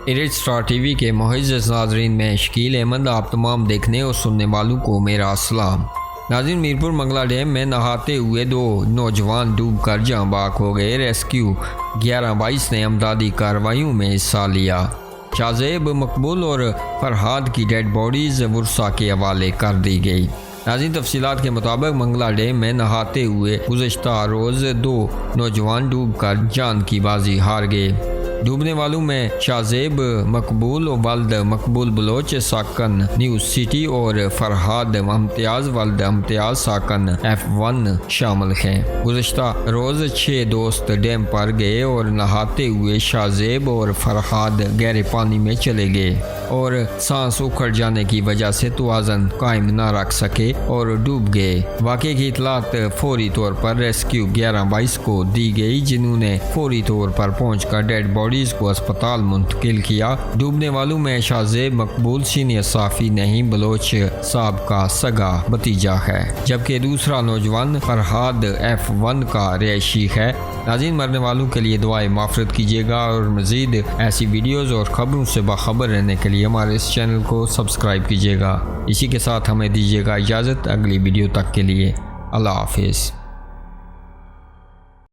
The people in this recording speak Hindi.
इरिट स्टार टीवी के मुअज़्ज़ज़ नाज़रीन में शकील अहमद आप तमाम देखने और सुनने वालों को मेरा सलाम। नाज़रीन, मीरपुर मंगला डैम में नहाते हुए 2 नौजवान डूब कर जाँ बाग हो गए। रेस्क्यू 11-22 ने अमदादी कार्रवाइयों में हिस्सा लिया। शाज़ेब, मकबूल और फरहाद की डेड बॉडीज़ वर्सा के हवाले कर दी गई। नाज़रीन, तफसीलात के मुताबिक मंगला डैम में नहाते हुए गुज़श्ता रोज़ 2 नौजवान डूब कर जान की बाजी हार गए। डूबने वालों में शाज़ेब मकबूल वल्द मकबूल बलोच साकन न्यू सिटी और फरहाद इम्तियाज़ वल्द इम्तियाज़ साकन F1 शामिल हैं। गुज़श्ता रोज़ 6 दोस्त डैम पर गए और नहाते हुए शाज़ेब और फरहाद गहरे पानी में चले गए और सांस उखड़ जाने की वजह से तवाज़न कायम न रख सके और डूब गए। वाक़े की इतलात फौरी तौर पर रेस्क्यू 11-22 को दी गई, जिन्होंने फौरी तौर पर पहुंचकर डेड बॉडीज़ को अस्पताल मुंतकिल किया। डूबने वालों में शाज़ेब मकबूल सीनियर साफ़ी नहीं बलोच साहब का सगा भतीजा है, जबकि दूसरा नौजवान फरहाद F1 का रिहायशी है। नाज़रीन, मरने वालों के लिए दुआएं माफ़रत कीजिएगा और मज़ीद ऐसी वीडियोज़ और ख़बरों से बाखबर रहने के लिए हमारे इस चैनल को सब्सक्राइब कीजिएगा। इसी के साथ हमें दीजिएगा इजाज़त अगली वीडियो तक के लिए। अल्लाह हाफ़िज़।